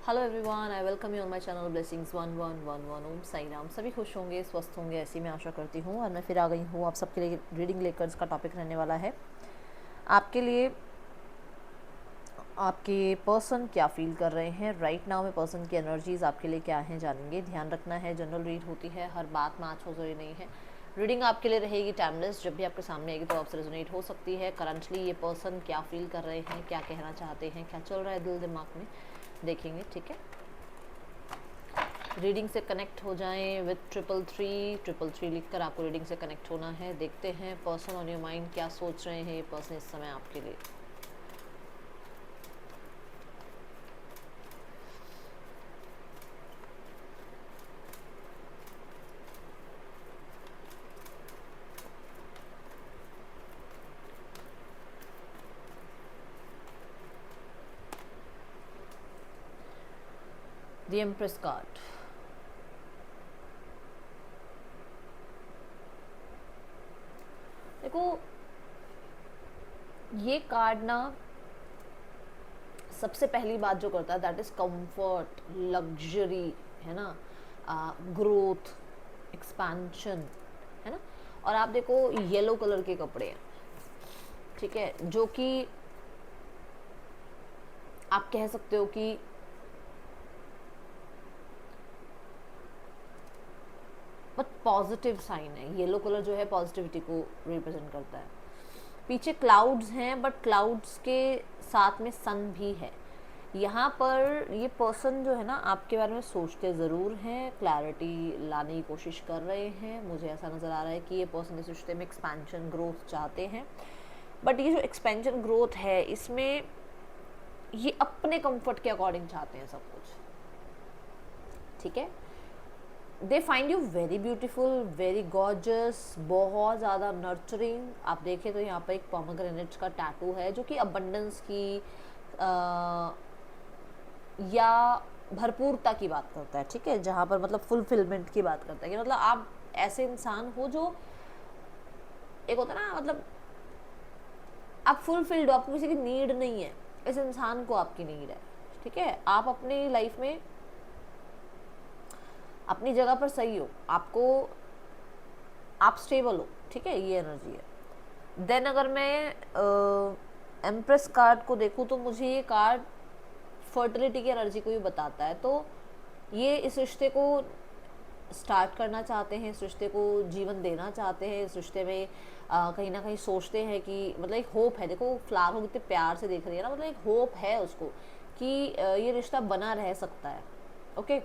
Hello everyone, I welcome you on my channel blessings 1111 ओम साई राम। सभी खुश होंगे, स्वस्थ होंगे, ऐसी मैं आशा करती हूँ। और मैं फिर आ गई हूँ आप सबके लिए रीडिंग लेकर। इसका टॉपिक रहने वाला है आपके लिए आपके पर्सन क्या फील कर रहे हैं राइट नाउ में। पर्सन की एनर्जीज आपके लिए क्या हैं जानेंगे। ध्यान रखना है, जनरल रीड होती है, हर बात मैच हो जरूरी नहीं है। रीडिंग आपके लिए रहेगी टाइमलेस, जब भी आपके सामने आएगी तो आपसे रेजोनेट हो सकती है। करंटली ये पर्सन क्या फील कर रहे हैं, क्या कहना चाहते हैं, क्या चल रहा है दिल दिमाग में, देखेंगे। ठीक है, रीडिंग से कनेक्ट हो जाएं विथ 333 लिखकर आपको रीडिंग से कनेक्ट होना है। देखते हैं पर्सन ऑन योर माइंड क्या सोच रहे हैं ये पर्सन इस समय आपके लिए। द एम्प्रेस कार्ड, देखो ये कार्ड ना सबसे पहली बात जो करता है दैट इज कंफर्ट, लग्जरी, है ना, ग्रोथ, एक्सपेंशन, है ना। और आप देखो येलो कलर के कपड़े हैं, ठीक है, जो कि आप कह सकते हो कि बट पॉजिटिव साइन है। येलो कलर जो है पॉजिटिविटी को रिप्रेजेंट करता है। पीछे क्लाउड्स हैं बट क्लाउड्स के साथ में सन भी है। यहाँ पर ये पर्सन जो है ना आपके बारे में सोचते ज़रूर हैं, क्लैरिटी लाने की कोशिश कर रहे हैं। मुझे ऐसा नज़र आ रहा है कि ये पर्सन इस रिश्ते में एक्सपेंशन ग्रोथ चाहते हैं। बट ये जो एक्सपेंशन ग्रोथ है इसमें ये अपने कंफर्ट के अकॉर्डिंग चाहते हैं सब कुछ, ठीक है। They find you very beautiful, very gorgeous, बहुत ज़्यादा नर्चरिंग। आप देखें तो यहाँ पर एक पोमेग्रेनेट का टैटू है जो कि अबंडेंस की या भरपूरता की बात करता है, ठीक है। जहाँ पर मतलब फुलफिलमेंट की बात करता है कि मतलब आप ऐसे इंसान हो जो एक होता है ना, मतलब आप फुलफिल्ड हो, आपको किसी की नीड नहीं है। इस इंसान को आपकी नीड है, ठीक है। आप अपनी लाइफ में अपनी जगह पर सही हो, आपको आप स्टेबल हो, ठीक है, ये एनर्जी है। देन अगर मैं एम्प्रेस कार्ड को देखूँ तो मुझे ये कार्ड फर्टिलिटी की एनर्जी को भी बताता है। तो ये इस रिश्ते को स्टार्ट करना चाहते हैं, इस रिश्ते को जीवन देना चाहते हैं। इस रिश्ते में कहीं ना कहीं सोचते हैं कि मतलब एक होप है। देखो फ्लावर को कितने प्यार से देख रही है ना, मतलब एक होप है उसको कि ये रिश्ता बना रह सकता है, ओके।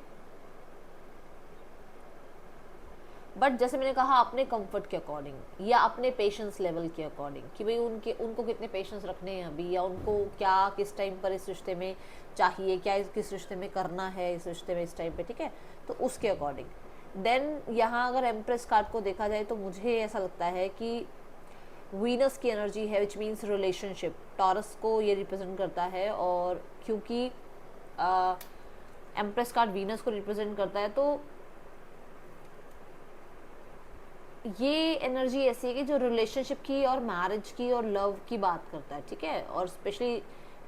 बट जैसे मैंने कहा अपने कंफर्ट के अकॉर्डिंग या अपने पेशेंस लेवल के अकॉर्डिंग कि भाई उनको कितने पेशेंस रखने हैं अभी, या उनको क्या किस टाइम पर इस रिश्ते में चाहिए, क्या किस रिश्ते में करना है इस रिश्ते में इस टाइम पे, ठीक है। तो उसके अकॉर्डिंग देन यहाँ अगर एम्प्रेस कार्ड को देखा जाए तो मुझे ऐसा लगता है कि वीनस की एनर्जी है विच मीन्स रिलेशनशिप। टॉरस को ये रिप्रेजेंट करता है और क्योंकि एम्प्रेस कार्ड वीनस को रिप्रेजेंट करता है तो ये एनर्जी ऐसी है कि जो रिलेशनशिप की और मैरिज की और लव की बात करता है, ठीक है। और स्पेशली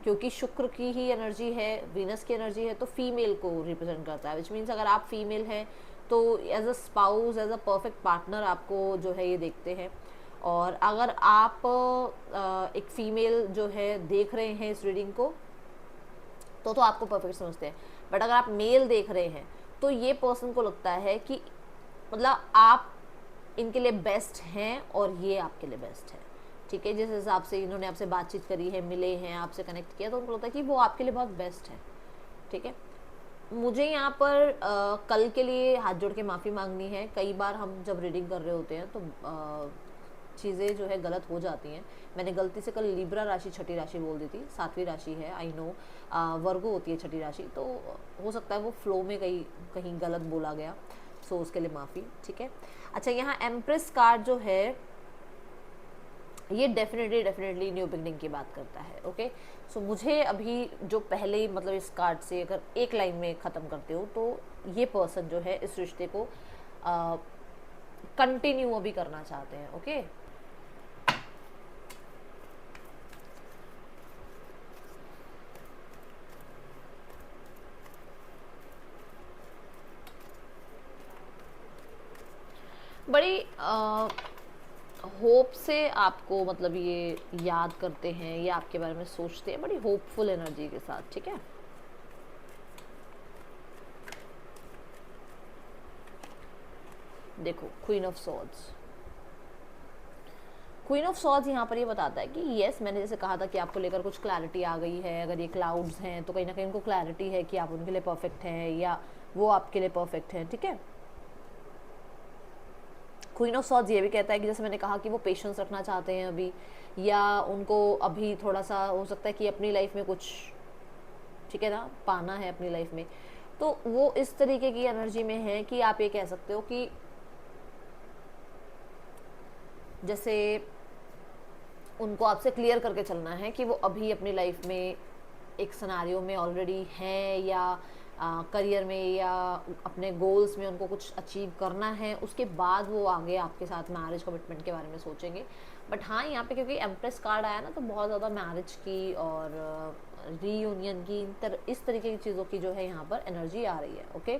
क्योंकि शुक्र की ही एनर्जी है, वीनस की एनर्जी है, तो फीमेल को रिप्रेजेंट करता है विच मीन्स अगर आप फीमेल हैं तो as a spouse, as a perfect partner आपको जो है ये देखते हैं। और अगर आप एक फीमेल जो है देख रहे हैं इस रीडिंग को तो आपको परफेक्ट समझते हैं। बट अगर आप मेल देख रहे हैं तो ये पर्सन को लगता है कि मतलब आप इनके लिए बेस्ट हैं और ये आपके लिए बेस्ट है, ठीक है। जिस हिसाब से इन्होंने आपसे बातचीत करी है, मिले हैं, आपसे कनेक्ट किया, तो उनको लगता है कि वो आपके लिए बहुत बेस्ट है, ठीक है। मुझे यहाँ पर कल के लिए हाथ जोड़ के माफ़ी मांगनी है। कई बार हम जब रीडिंग कर रहे होते हैं तो चीज़ें जो है गलत हो जाती हैं। मैंने गलती से कल लिब्रा राशि छठी राशि बोल दी थी, सातवीं राशि है, आई नो। वर्गो होती है छठी राशि, तो हो सकता है वो फ्लो में कहीं कहीं गलत बोला गया, सो उसके लिए माफ़ी, ठीक है। अच्छा, यहाँ एम्प्रेस कार्ड जो है ये डेफिनेटली न्यू बिगनिंग की बात करता है, ओके। सो मुझे अभी जो पहले मतलब इस कार्ड से अगर एक लाइन में ख़त्म करते हो तो ये पर्सन जो है इस रिश्ते को कंटिन्यू अभी करना चाहते हैं, ओके। बड़ी होप से आपको मतलब ये याद करते हैं या आपके बारे में सोचते हैं, बड़ी होपफुल एनर्जी के साथ, ठीक है। देखो queen of swords, queen of swords यहाँ पर ये बताता है कि यस, मैंने जैसे कहा था कि आपको लेकर कुछ क्लैरिटी आ गई है। अगर ये क्लाउड्स हैं तो कहीं ना कहीं उनको क्लैरिटी है कि आप उनके लिए परफेक्ट हैं या वो आपके लिए परफेक्ट हैं, ठीक है। क्वीन ऑफ सॉर्ड्स ये भी कहता है कि जैसे मैंने कहा कि वो पेशेंस रखना चाहते हैं अभी, या उनको अभी थोड़ा सा हो सकता है कि अपनी लाइफ में कुछ, ठीक है ना, पाना है अपनी लाइफ में, तो वो इस तरीके की एनर्जी में है कि आप ये कह सकते हो कि जैसे उनको आपसे क्लियर करके चलना है कि वो अभी अपनी लाइफ में एक सिनारियो में ऑलरेडी हैं, या करियर में या अपने गोल्स में उनको कुछ अचीव करना है, उसके बाद वो आगे आपके साथ मैरिज कमिटमेंट के बारे में सोचेंगे। बट हाँ, यहाँ पे क्योंकि एम्प्रेस कार्ड आया ना, तो बहुत ज़्यादा मैरिज की और रीयूनियन की इस तरीके की चीज़ों की जो है यहाँ पर एनर्जी आ रही है, ओके।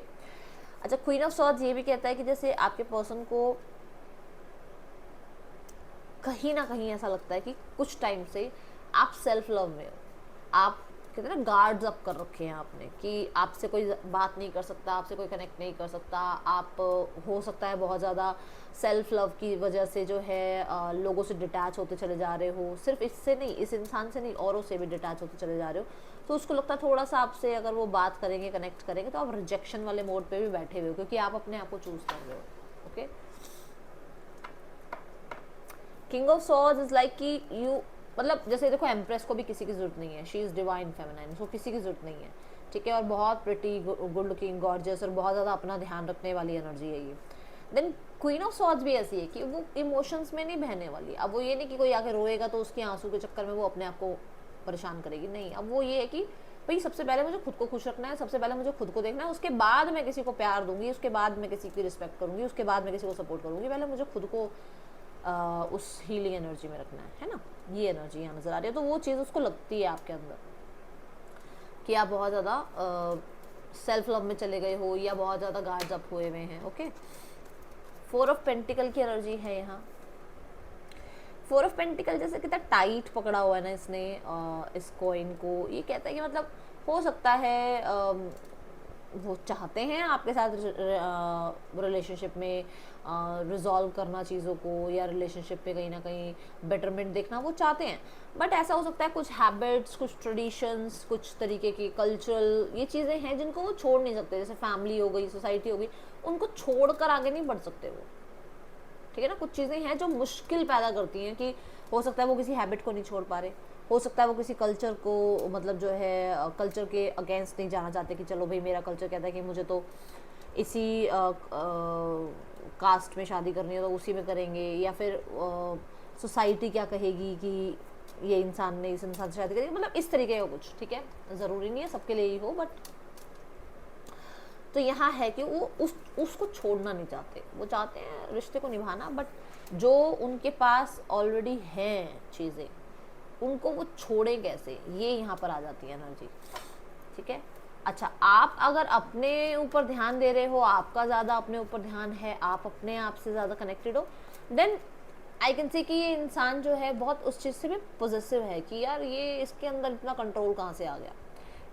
अच्छा, क्वीन ऑफ सॉर्ड्स ये भी कहता है कि जैसे आपके पर्सन को कहीं ना कहीं ऐसा लगता है कि कुछ टाइम से आप सेल्फ लव में हो, आप कहते हैं ना गार्ड्स अप कर रखे हैं आपने, कि आपसे कोई बात नहीं कर सकता, आपसे कोई कनेक्ट नहीं कर सकता। आप हो सकता है बहुत ज़्यादा सेल्फ लव की वजह से जो है लोगों से डिटैच होते चले जा रहे हो, सिर्फ इससे नहीं, इस इंसान से नहीं, औरों से भी डिटैच होते चले जा रहे हो। तो उसको लगता है थोड़ा सा आपसे अगर वो बात करेंगे, कनेक्ट करेंगे, तो आप रिजेक्शन वाले मोड पे भी बैठे हुए हो, क्योंकि आप अपने आप को चूज़ कर रहे हो, okay. King of swords is like कि यू, मतलब जैसे देखो एम्प्रेस को भी किसी की जरूरत नहीं है, शी इज़ डिवाइन फेमिनाइन, उसको किसी की जरूरत नहीं है, ठीक है। और बहुत प्रिटी, गुड लुकिंग, गॉर्जियस और बहुत ज़्यादा अपना ध्यान रखने वाली एनर्जी है ये। देन क्वीन ऑफ सॉर्ड्स भी ऐसी है कि वो इमोशंस में नहीं बहने वाली। अब वो ये नहीं कि कोई आके रोएगा तो उसके आंसू के चक्कर में वो अपने आप को परेशान करेगी, नहीं। अब वो ये है कि भाई सबसे पहले मुझे खुद को खुश रखना है, सबसे पहले मुझे खुद को देखना है, उसके बाद मैं किसी को प्यार दूंगी, उसके बाद मैं किसी की रिस्पेक्ट करूंगी, उसके बाद मैं किसी को सपोर्ट करूंगी, पहले मुझे खुद को उस हीलिंग एनर्जी में रखना है ना। ये एनर्जी यहाँ नज़र आ रही है। तो वो चीज़ उसको लगती है आपके अंदर कि आप बहुत ज़्यादा सेल्फ लव में चले गए हो या बहुत ज़्यादा गार्ड्स अप हुए हुए हैं, ओके। 4 ऑफ पेंटिकल की एनर्जी है यहाँ। 4 ऑफ पेंटिकल जैसे कितना टाइट पकड़ा हुआ है ना इसने इस कॉइन को। ये कहता है कि मतलब हो सकता है वो चाहते हैं आपके साथ रिलेशनशिप में रिजॉल्व करना चीज़ों को, या रिलेशनशिप पे कहीं ना कहीं बेटरमेंट देखना वो चाहते हैं। बट ऐसा हो सकता है कुछ हैबिट्स, कुछ ट्रेडिशंस, कुछ तरीके की कल्चरल ये चीज़ें हैं जिनको वो छोड़ नहीं सकते, जैसे फैमिली हो गई, सोसाइटी हो गई, उनको छोड़कर आगे नहीं बढ़ सकते वो, ठीक है ना। कुछ चीज़ें हैं जो मुश्किल पैदा करती हैं, कि हो सकता है वो किसी हैबिट को नहीं छोड़ पा रहे, हो सकता है वो किसी कल्चर को मतलब जो है कल्चर के अगेंस्ट नहीं जाना चाहते, कि चलो भाई मेरा कल्चर कहता है कि मुझे तो इसी कास्ट में शादी करनी है तो उसी में करेंगे, या फिर सोसाइटी क्या कहेगी कि ये इंसान ने इस इंसान से शादी करेगी, मतलब इस तरीके का कुछ, ठीक है। ज़रूरी नहीं है सबके लिए ही हो, बट तो यहाँ है कि वो उसको छोड़ना नहीं चाहते, वो चाहते हैं रिश्ते को निभाना, बट जो उनके पास ऑलरेडी हैं चीज़ें उनको वो छोड़े कैसे, ये यहाँ पर आ जाती है एनर्जी, ठीक है। अच्छा, आप अगर अपने ऊपर ध्यान दे रहे हो, आपका ज़्यादा अपने ऊपर ध्यान है, आप अपने आप से ज़्यादा कनेक्टेड हो, देन आई कैन सी कि ये इंसान जो है बहुत उस चीज़ से भी पॉजिटिव है कि यार ये इसके अंदर इतना कंट्रोल कहाँ से आ गया,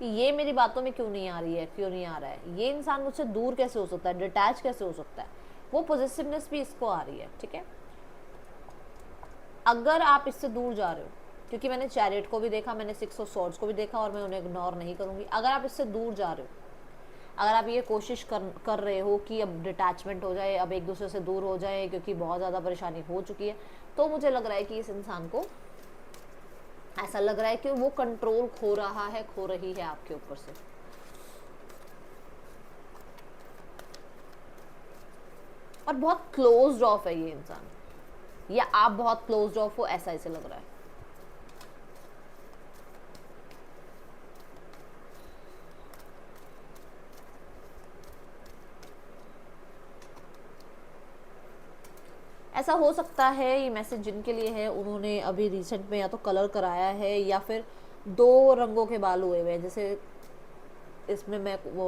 ये मेरी बातों में क्यों नहीं आ रही है, क्यों नहीं आ रहा है, ये इंसान मुझसे दूर कैसे हो सकता है, डिटैच कैसे हो सकता है, वो पॉजिटिवनेस भी इसको आ रही है, ठीक है। अगर आप इससे दूर जा रहे हो, क्योंकि मैंने चैरियट को भी देखा, मैंने 6 ऑफ सॉर्ड्स को भी देखा, और मैं उन्हें इग्नोर नहीं करूंगी। अगर आप इससे दूर जा रहे हो, अगर आप ये कोशिश कर रहे हो कि अब डिटैचमेंट हो जाए, अब एक दूसरे से दूर हो जाए क्योंकि बहुत ज़्यादा परेशानी हो चुकी है, तो मुझे लग रहा है कि इस इंसान को ऐसा लग रहा है कि वो कंट्रोल खो रहा है, खो रही है आपके ऊपर से। और बहुत क्लोज्ड ऑफ है ये इंसान, या आप बहुत क्लोज्ड ऑफ हो, ऐसा इसे लग रहा है। ऐसा हो सकता है ये मैसेज जिनके लिए है, उन्होंने अभी रिसेंट में या तो कलर कराया है, या फिर 2 रंगों के बाल हुए हुए हैं। जैसे इसमें मैं वो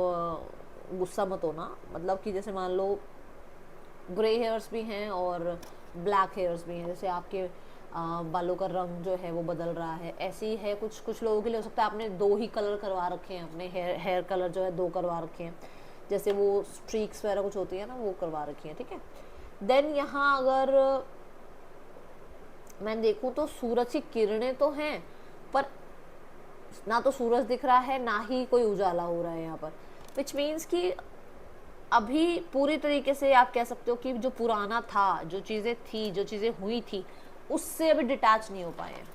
गुस्सा मत होना, मतलब कि जैसे मान लो ग्रे हेयर्स भी हैं और ब्लैक हेयर्स भी हैं, जैसे आपके बालों का रंग जो है वो बदल रहा है, ऐसे ही है। कुछ कुछ लोगों के लिए हो सकता है आपने 2 ही कलर करवा रखे हैं, अपने हेयर कलर जो है 2 करवा रखे हैं, जैसे वो स्ट्रीक्स वगैरह कुछ होती है ना, वो करवा रखी है, ठीक है। देन यहाँ अगर मैं देखूँ तो सूरज की किरणें तो हैं, पर ना तो सूरज दिख रहा है ना ही कोई उजाला हो रहा है यहाँ पर, विच मीन्स कि अभी पूरी तरीके से आप कह सकते हो कि जो पुराना था, जो चीज़ें थी, जो चीज़ें हुई थी, उससे अभी डिटैच नहीं हो पाए हैं।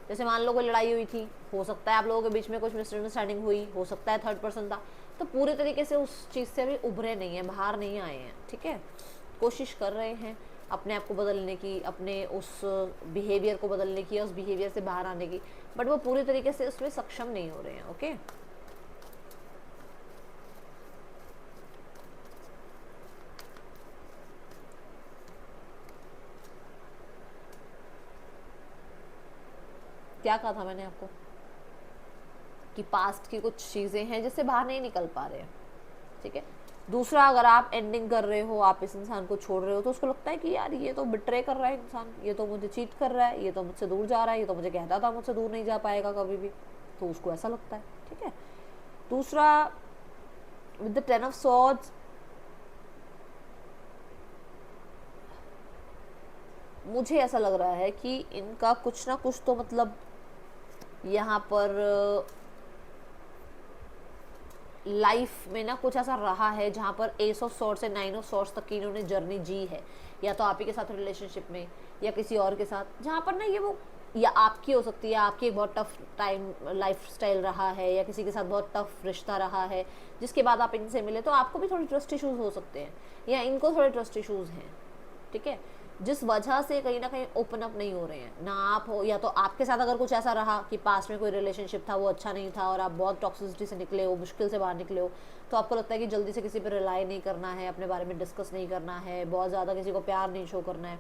जैसे मान लो कोई लड़ाई हुई थी, हो सकता है आप लोगों के बीच में कुछ मिसअंडरस्टैंडिंग हुई, हो सकता है थर्ड पर्सन था, तो पूरे तरीके से उस चीज़ से अभी उभरे नहीं हैं, बाहर नहीं आए हैं, ठीक है। कोशिश कर रहे हैं अपने आप को बदलने की, अपने उस बिहेवियर को बदलने की, उस बिहेवियर से बाहर आने की, बट वो पूरी तरीके से उसमें सक्षम नहीं हो रहे हैं, ओके। क्या कहा था मैंने आपको कि पास्ट की कुछ चीज़ें हैं जिससे बाहर नहीं निकल पा रहे हैं, ठीक है। दूसरा, अगर आप एंडिंग कर रहे हो, आप इस इंसान को छोड़ रहे हो, तो उसको लगता है कि यार ये तो बिट्रे कर रहा है इंसान, ये तो मुझे चीट कर रहा है, ये तो मुझसे दूर जा रहा है, ये तो मुझे कहता था मुझसे दूर नहीं जा पाएगा कभी भी, तो उसको ऐसा लगता है, ठीक है। दूसरा, विद द 10 ऑफ सॉर्ड्स, मुझे ऐसा लग रहा है कि इनका कुछ ना कुछ तो मतलब यहाँ पर लाइफ में ना कुछ ऐसा रहा है जहाँ पर एस ऑफ सॉर्ड्स से 9 ऑफ सॉर्ड्स तक की इन्होंने जर्नी जी है, या तो आप ही के साथ रिलेशनशिप में या किसी और के साथ, जहाँ पर ना ये वो, या आपकी हो सकती है, आपकी एक बहुत टफ टाइम लाइफ स्टाइल रहा है, या किसी के साथ बहुत टफ रिश्ता रहा है जिसके बाद आप इनसे मिले, तो आपको भी थोड़े ट्रस्ट इशूज़ हो सकते हैं, या इनको थोड़े ट्रस्ट इशूज़ हैं, ठीक है, जिस वजह से कहीं ना कहीं ओपन अप नहीं हो रहे हैं ना आप हो, या तो आपके साथ अगर कुछ ऐसा रहा कि पास्ट में कोई रिलेशनशिप था वो अच्छा नहीं था और आप बहुत टॉक्सिसिटी से निकले हो, मुश्किल से बाहर निकले हो, तो आपको लगता है कि जल्दी से किसी पर रिलाई नहीं करना है, अपने बारे में डिस्कस नहीं करना है, बहुत ज़्यादा किसी को प्यार नहीं शो करना है।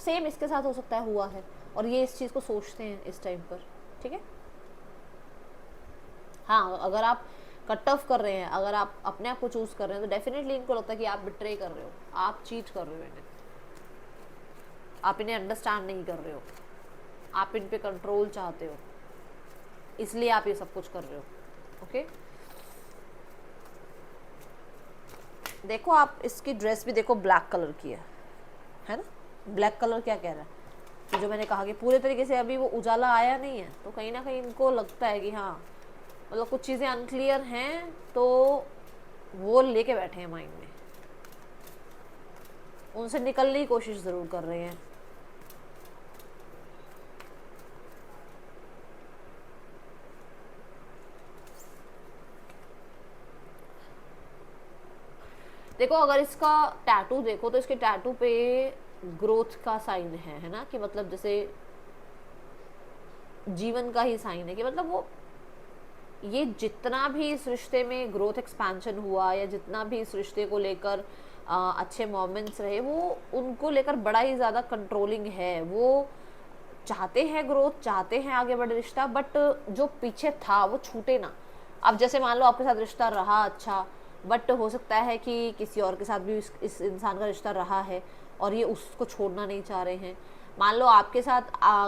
सेम इसके साथ हो सकता है हुआ है, और ये इस चीज़ को सोचते हैं इस टाइम पर, ठीक है। हाँ, अगर आप कट ऑफ कर रहे हैं, अगर आप अपने आप को चूज़ कर रहे हैं, तो डेफिनेटली इनको लगता है कि आप बिट्रे कर रहे हो, आप चीट कर रहे हो इन्हें, आप इन्हें अंडरस्टैंड नहीं कर रहे हो, आप इन पे कंट्रोल चाहते हो, इसलिए आप ये सब कुछ कर रहे हो, ओके। देखो आप इसकी ड्रेस भी देखो, ब्लैक कलर की है ना। ब्लैक कलर क्या कह रहा है कि जो मैंने कहा कि पूरे तरीके से अभी वो उजाला आया नहीं है, तो कहीं ना कहीं इनको लगता है कि हाँ, मतलब कुछ चीज़ें अनक्लियर हैं, तो वो लेके बैठे हैं माइंड में, उनसे निकलने की कोशिश ज़रूर कर रहे हैं। देखो अगर इसका टैटू देखो तो इसके टैटू पे ग्रोथ का साइन है ना, कि मतलब जैसे जीवन का ही साइन है, कि मतलब वो ये जितना भी इस रिश्ते में ग्रोथ एक्सपेंशन हुआ, या जितना भी इस रिश्ते को लेकर अच्छे मोमेंट्स रहे, वो उनको लेकर बड़ा ही ज़्यादा कंट्रोलिंग है। वो चाहते हैं ग्रोथ, चाहते हैं आगे बढ़े रिश्ता, बट जो पीछे था वो छूटे ना। अब जैसे मान लो आपके साथ रिश्ता रहा अच्छा, बट हो सकता है कि किसी और के साथ भी इस इंसान का रिश्ता रहा है और ये उसको छोड़ना नहीं चाह रहे हैं। मान लो आपके साथ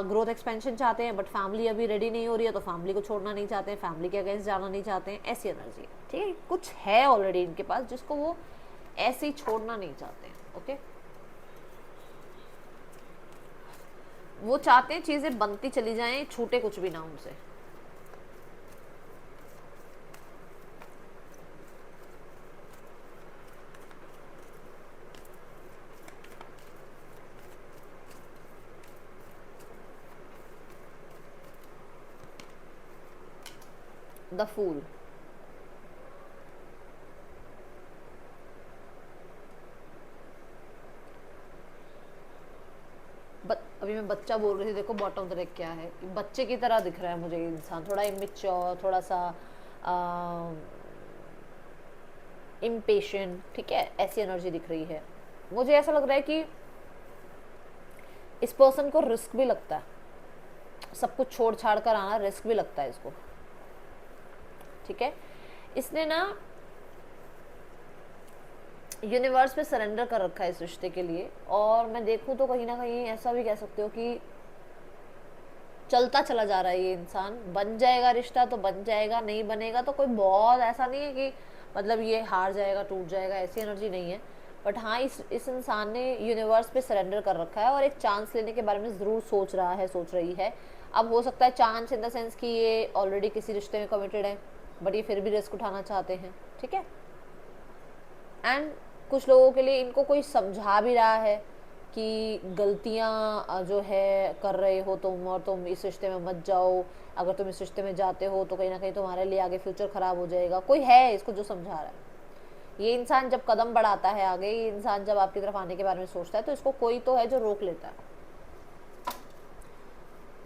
ग्रोथ एक्सपेंशन चाहते हैं, बट फैमिली अभी रेडी नहीं हो रही है, तो फैमिली को छोड़ना नहीं चाहते हैं, फैमिली के अगेंस्ट जाना नहीं चाहते हैं, ऐसी एनर्जी, ठीक है। कुछ है ऑलरेडी इनके पास जिसको वो ऐसे ही छोड़ना नहीं चाहते हैं, ओके। वो चाहते हैं चीज़ें बनती चली जाएं, छूटे कुछ भी ना उनसे। द फूल, अभी मैं बच्चा बोल रही थी, देखो बॉटम ट्रैक क्या है, बच्चे की तरह दिख रहा है मुझे इंसान, थोड़ा इमेच्योर, थोड़ा सा इम्पेशेंट, ठीक है, ऐसी एनर्जी दिख रही है। मुझे ऐसा लग रहा है कि इस पर्सन को रिस्क भी लगता है, सब कुछ छोड़ छाड़ कर आना रिस्क भी लगता है इसको, ठीक है। इसने ना यूनिवर्स पे सरेंडर कर रखा है इस रिश्ते के लिए। और मैं देखूँ तो कहीं ना कहीं ऐसा भी कह सकते हो कि चलता चला जा रहा है ये इंसान। बन जाएगा रिश्ता तो बन जाएगा, नहीं बनेगा तो कोई बहुत ऐसा नहीं है कि मतलब ये हार जाएगा, टूट जाएगा, ऐसी एनर्जी नहीं है। बट हाँ, इस इंसान ने यूनिवर्स पे सरेंडर कर रखा है और एक चांस लेने के बारे में ज़रूर सोच रहा है, सोच रही है। अब हो सकता है चांस इन द सेंस कि ये ऑलरेडी किसी रिश्ते में कमिटेड है, बट ये फिर भी रिस्क उठाना चाहते हैं, ठीक है। एंड कुछ लोगों के लिए इनको कोई समझा भी रहा है कि गलतियां जो है कर रहे हो तुम, और तुम इस रिश्ते में मत जाओ, अगर तुम इस रिश्ते में जाते हो तो कहीं ना कहीं तुम्हारे लिए आगे फ्यूचर खराब हो जाएगा। कोई है इसको जो समझा रहा है। ये इंसान जब कदम बढ़ाता है आगे, ये इंसान जब आपकी तरफ आने के बारे में सोचता है, तो इसको कोई तो है जो रोक लेता है।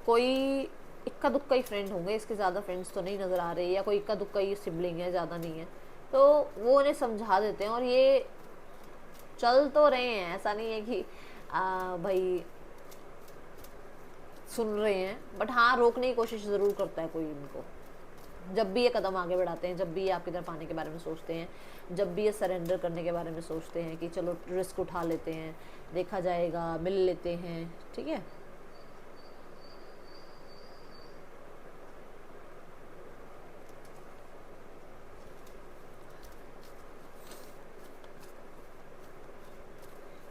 कोई इक्का दुक्का ही फ्रेंड होंगे इसके, ज़्यादा फ्रेंड्स तो नहीं नज़र आ रहे, या कोई इक्का दुक्का ही सिबलिंग है, ज़्यादा नहीं है, तो वो उन्हें समझा देते हैं। और ये चल तो रहे हैं, ऐसा नहीं है कि भाई सुन रहे हैं, बट हाँ रोकने की कोशिश ज़रूर करता है कोई इनको। जब भी ये कदम आगे बढ़ाते हैं, जब भी ये आपकी तरफ आने के बारे में सोचते हैं, जब भी ये सरेंडर करने के बारे में सोचते हैं कि चलो रिस्क उठा लेते हैं, देखा जाएगा, मिल लेते हैं, ठीक है।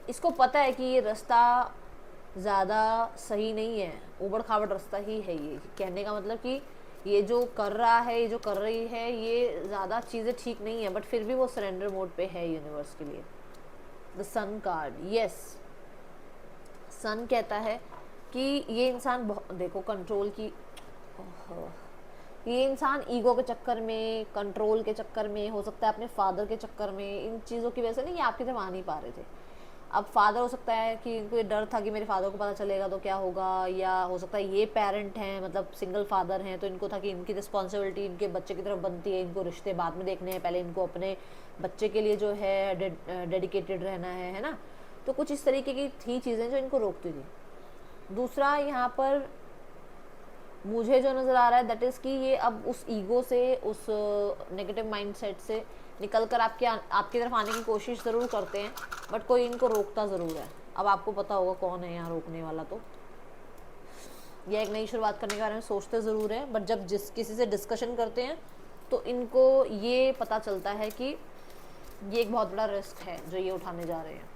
इसको पता है कि ये रास्ता ज़्यादा सही नहीं है, उबड़ खाबड़ रास्ता ही है ये। कहने का मतलब कि ये जो कर रहा है, ये जो कर रही है, ये ज़्यादा चीज़ें ठीक नहीं है, बट फिर भी वो सरेंडर मोड पे है यूनिवर्स के लिए। द सन कार्ड, यस, सन कहता है कि ये इंसान देखो कंट्रोल की, ये इंसान ईगो के चक्कर में, कंट्रोल के चक्कर में, हो सकता है अपने फादर के चक्कर में, इन चीज़ों की वजह से नहीं ये आपकी तरफ आ नहीं पा रहे थे। अब फादर हो सकता है कि इनको ये डर था कि मेरे फादर को पता चलेगा तो क्या होगा, या हो सकता है ये पेरेंट हैं, मतलब सिंगल फादर हैं, तो इनको था कि इनकी रिस्पॉन्सिबिलिटी इनके बच्चे की तरफ बनती है, इनको रिश्ते बाद में देखने हैं, पहले इनको अपने बच्चे के लिए जो है डेडिकेटेड रहना है ना। तो कुछ इस तरीके की थी चीज़ें जो इनको रोकती थी। दूसरा यहाँ पर मुझे जो नज़र आ रहा है दैट इज़ कि ये अब उस ईगो से, उस नेगेटिव माइंडसेट से निकल कर आपकी तरफ आने की कोशिश ज़रूर करते हैं, बट कोई इनको रोकता ज़रूर है। अब आपको पता होगा कौन है यहाँ रोकने वाला। तो यह एक नई शुरुआत करने के बारे में सोचते ज़रूर हैं, बट जब किसी से डिस्कशन करते हैं तो इनको ये पता चलता है कि ये एक बहुत बड़ा रिस्क है जो ये उठाने जा रहे हैं।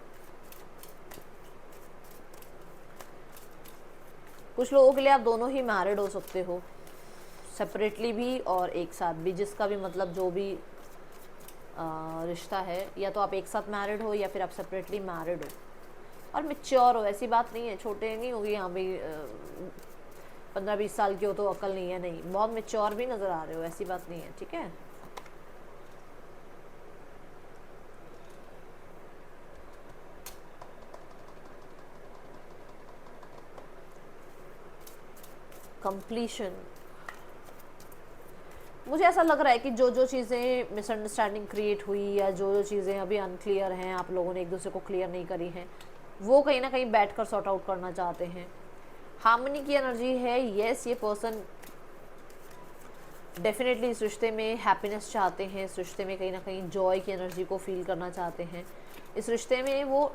कुछ लोगों के लिए आप दोनों ही मैरिड हो सकते हो, सेपरेटली भी और एक साथ भी, जिसका भी मतलब जो भी रिश्ता है, या तो आप एक साथ मैरिड हो या फिर आप सेपरेटली मैरिड हो और मैच्योर हो। ऐसी बात नहीं है छोटे नहीं होगी, यहाँ भी 15-20 साल की हो तो अकल नहीं है, नहीं, बहुत मैच्योर भी नज़र आ रहे हो, ऐसी बात नहीं है, ठीक है। कंप्लीशन, मुझे ऐसा लग रहा है कि जो जो चीज़ें मिसअंडरस्टैंडिंग क्रिएट हुई, या जो जो चीज़ें अभी अनक्लियर हैं, आप लोगों ने एक दूसरे को क्लियर नहीं करी हैं, वो कहीं ना कहीं बैठ कर सॉर्ट आउट करना चाहते हैं। हार्मनी की एनर्जी है, यस, ये पर्सन डेफिनेटली इस रिश्ते में हैप्पीनेस चाहते हैं, इस रिश्ते में कहीं ना कहीं जॉय की एनर्जी को फील करना चाहते हैं। इस रिश्ते में वो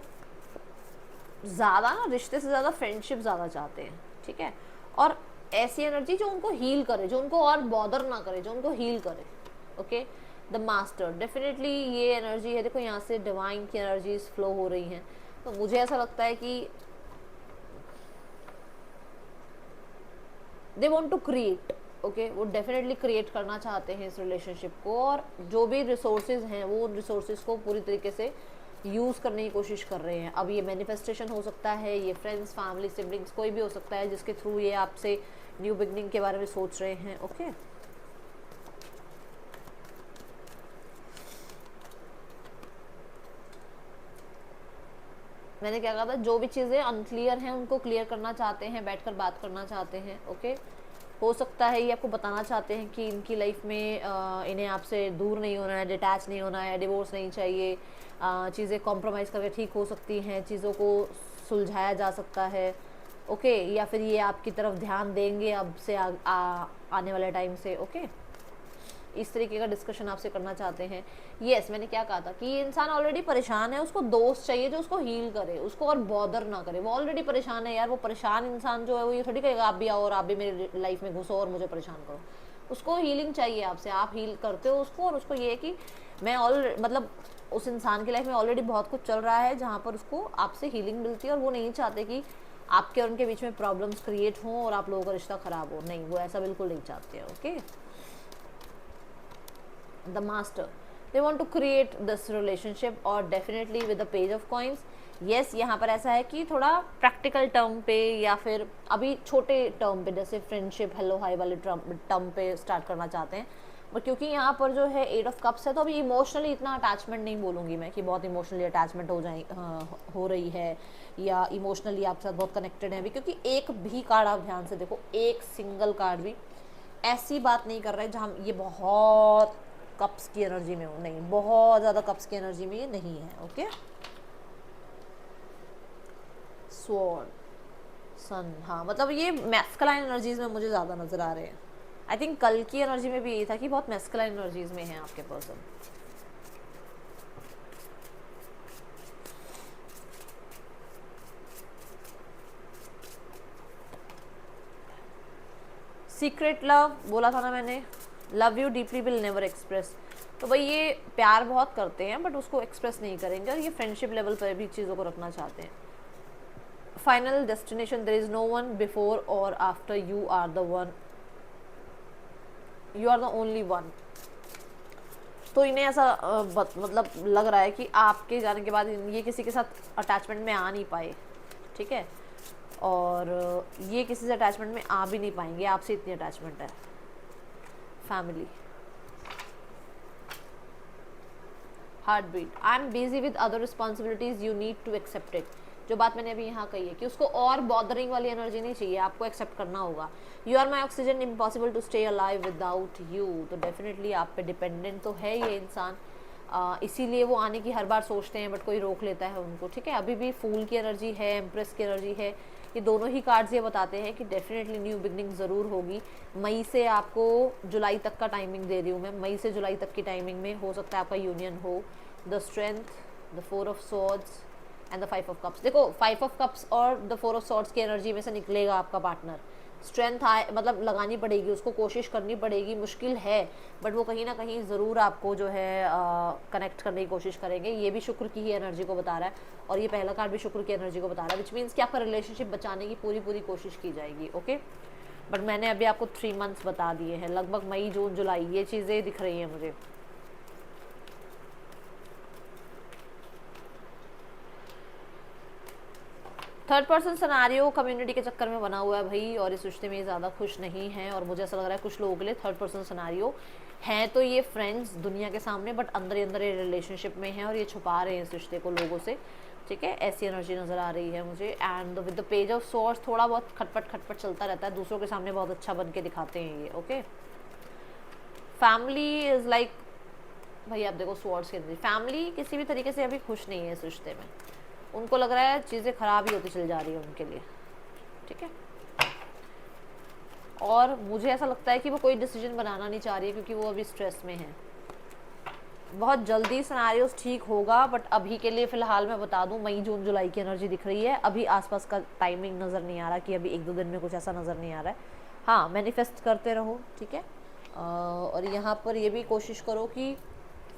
ज़्यादा ना, रिश्ते से ज़्यादा फ्रेंडशिप ज़्यादा चाहते हैं, ठीक है। और ऐसी एनर्जी जो उनको हील करे, जो उनको और बॉदर ना करे, जो उनको हील करे, ओके। द मास्टर, डेफिनेटली ये एनर्जी है, देखो यहाँ से डिवाइन की एनर्जीज फ्लो हो रही हैं, तो मुझे ऐसा लगता है कि they want to create, okay, वो डेफिनेटली क्रिएट करना चाहते हैं इस रिलेशनशिप को, और जो भी रिसोर्सेज हैं वो उन रिसोर्सेज को पूरी तरीके से यूज़ करने की कोशिश कर रहे हैं। अब ये मैनिफेस्टेशन हो सकता है, ये फ्रेंड्स, फैमिली, सिबलिंग्स, कोई भी हो सकता है जिसके थ्रू ये आपसे न्यू बिगनिंग के बारे में सोच रहे हैं, ओके। मैंने क्या कहा था, जो भी चीज़ें अनक्लियर हैं उनको क्लियर करना चाहते हैं, बैठकर बात करना चाहते हैं, ओके। हो सकता है ये आपको बताना चाहते हैं कि इनकी लाइफ में इन्हें आपसे दूर नहीं होना है, डिटैच नहीं होना है, डिवोर्स नहीं चाहिए, चीज़ें कॉम्प्रोमाइज़ करके ठीक हो सकती हैं, चीज़ों को सुलझाया जा सकता है, ओके। या फिर ये आपकी तरफ ध्यान देंगे अब से आने वाले टाइम से, ओके। इस तरीके का डिस्कशन आपसे करना चाहते हैं। यस, मैंने क्या कहा था कि ये इंसान ऑलरेडी परेशान है, उसको दोस्त चाहिए जो उसको हील करे, उसको और बॉदर ना करे। वो ऑलरेडी परेशान है यार, वो परेशान इंसान जो है वो ये थोड़ी कहेगा आप भी आओ और आप भी मेरी लाइफ में घुसो और मुझे परेशान करो। उसको हीलिंग चाहिए आपसे, आप हील करते हो उसको, और उसको ये है कि मैं मतलब उस इंसान की लाइफ में ऑलरेडी बहुत कुछ चल रहा है जहाँ पर उसको आपसे हीलिंग मिलती है, और वो नहीं चाहते कि आपके और उनके बीच में प्रॉब्लम्स क्रिएट हों और आप लोगों का रिश्ता खराब हो। नहीं, वो ऐसा बिल्कुल नहीं चाहते हैं। Okay, the master, they want to create this relationship, और definitely with the page of coins. Yes, यहाँ पर ऐसा है कि थोड़ा प्रैक्टिकल टर्म पे या फिर अभी छोटे टर्म पे जैसे फ्रेंडशिप हेलो हाई वाले टर्म पे स्टार्ट करना चाहते हैं। बट क्योंकि यहाँ पर जो है 8 ऑफ कप्स है, तो अभी इमोशनली इतना अटैचमेंट नहीं बोलूँगी मैं कि बहुत इमोशनली अटैचमेंट हो रही है या इमोशनली आपके साथ बहुत कनेक्टेड है अभी, क्योंकि एक भी कार्ड आप ध्यान से देखो, एक सिंगल कार्ड भी ऐसी बात नहीं कर रहा है जहाँ ये बहुत कप्स की एनर्जी में हो, नहीं, बहुत ज़्यादा कप्स की एनर्जी में ये नहीं है। ओके, स्वॉर्ड, सन, हाँ, मतलब ये मैस्कुलाइन एनर्जीज में मुझे ज़्यादा नज़र आ रहे हैं। आई थिंक कल की एनर्जी में भी यही था कि बहुत मैस्कुलाइन एनर्जीज में है आपके पर्सन। सीक्रेट लव बोला था ना मैंने, love you deeply will never express. तो भाई ये प्यार बहुत करते हैं बट उसको एक्सप्रेस नहीं करेंगे, और ये फ्रेंडशिप लेवल पर भी चीज़ों को रखना चाहते हैं। Final destination, there is no one before और after, you are the one, you are the only one. तो इन्हें ऐसा मतलब लग रहा है कि आपके जाने के बाद ये किसी के साथ अटैचमेंट में आ नहीं पाए, ठीक है, और ये किसी से अटैचमेंट में आ भी नहीं पाएंगे, आपसे इतनी अटैचमेंट है। Family, heart beat, I am busy with other responsibilities, you need to accept it. जो बात मैंने अभी यहाँ कही है कि उसको और बॉदरिंग वाली एनर्जी नहीं चाहिए, आपको एक्सेप्ट करना होगा। You are my oxygen, impossible to stay alive without you. तो डेफिनेटली आप पे डिपेंडेंट तो है ये इंसान, इसीलिए वो आने की हर बार सोचते हैं बट कोई रोक लेता है उनको, ठीक है। अभी भी फूल की एनर्जी है, एम्प्रेस की एनर्जी है, ये दोनों ही कार्ड्स ये बताते हैं कि डेफिनेटली न्यू बिगनिंग ज़रूर होगी। मई से आपको जुलाई तक का टाइमिंग दे रही हूँ मैं, मई से जुलाई तक की टाइमिंग में हो सकता है आपका यूनियन हो। The strength, the 4 of swords and the 5 of cups. देखो 5 ऑफ कप्स और द 4 ऑफ स्वॉर्ड्स की एनर्जी में से निकलेगा आपका पार्टनर। स्ट्रेंथ आए मतलब लगानी पड़ेगी उसको, कोशिश करनी पड़ेगी, मुश्किल है बट वो कहीं ना कहीं ज़रूर आपको जो है कनेक्ट करने की कोशिश करेंगे। ये भी शुक्र की ही एनर्जी को बता रहा है और ये पहला कार्ड भी शुक्र की एनर्जी को बता रहा है, विच मीन्स कि आपका रिलेशनशिप बचाने की पूरी कोशिश की जाएगी। ओके, बट मैंने अभी आपको 3 मंथ्स बता दिए हैं, लगभग मई जून जुलाई ये चीज़ें दिख रही हैं मुझे। थर्ड पर्सन सिनेरियो कम्युनिटी के चक्कर में बना हुआ है भाई, और इस रिश्ते में ज़्यादा खुश नहीं है, और मुझे ऐसा लग रहा है कुछ लोगों के लिए थर्ड पर्सन सिनेरियो है तो ये फ्रेंड्स दुनिया के सामने, बट अंदर ही अंदर ये रिलेशनशिप में है और ये छुपा रहे हैं इस रिश्ते को लोगों से, ठीक है। ऐसी एनर्जी नज़र आ रही है मुझे। And with the page of swords थोड़ा बहुत खटपट चलता रहता है, दूसरों के सामने बहुत अच्छा बन के दिखाते हैं ये। ओके, फैमिली इज़ लाइक, भाई आप देखो स्वॉर्ड्स के अंदर फैमिली किसी भी तरीके से अभी खुश नहीं है इस रिश्ते में, उनको लग रहा है चीज़ें ख़राब ही होती चली जा रही है उनके लिए, ठीक है। और मुझे ऐसा लगता है कि वो कोई डिसीजन बनाना नहीं चाह रही है क्योंकि वो अभी स्ट्रेस में है। बहुत जल्दी सिनेरियोस ठीक होगा बट अभी के लिए फ़िलहाल मैं बता दूं मई जून जुलाई की एनर्जी दिख रही है, अभी आसपास का टाइमिंग नज़र नहीं आ रहा कि अभी 1-2 दिन में कुछ ऐसा नज़र नहीं आ रहा है। हाँ, मैनिफेस्ट करते रहो, ठीक है। और यहाँ पर ये भी कोशिश करो कि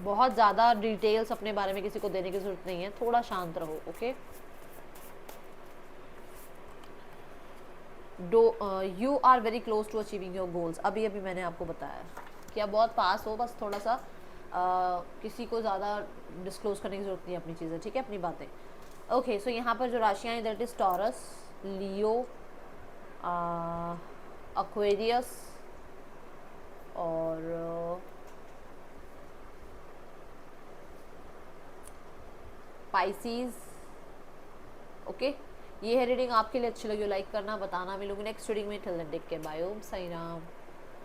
बहुत ज़्यादा डिटेल्स अपने बारे में किसी को देने की ज़रूरत नहीं है, थोड़ा शांत रहो। Okay, you are very close to achieving your goals. अभी मैंने आपको बताया कि आप बहुत पास हो, बस थोड़ा सा किसी को ज़्यादा डिस्क्लोज करने की ज़रूरत नहीं है अपनी चीज़ें, ठीक है, अपनी बातें। ओके, सो यहाँ पर जो राशियाँ हैं that is taurus, Leo, Aquarius और पाइसीज। ओके, ये है रीडिंग, आपके लिए अच्छी लगी हो लाइक करना, बताना। मिलूंगी नेक्स्ट रीडिंग में, till then take care, bye, Om Sai Ram.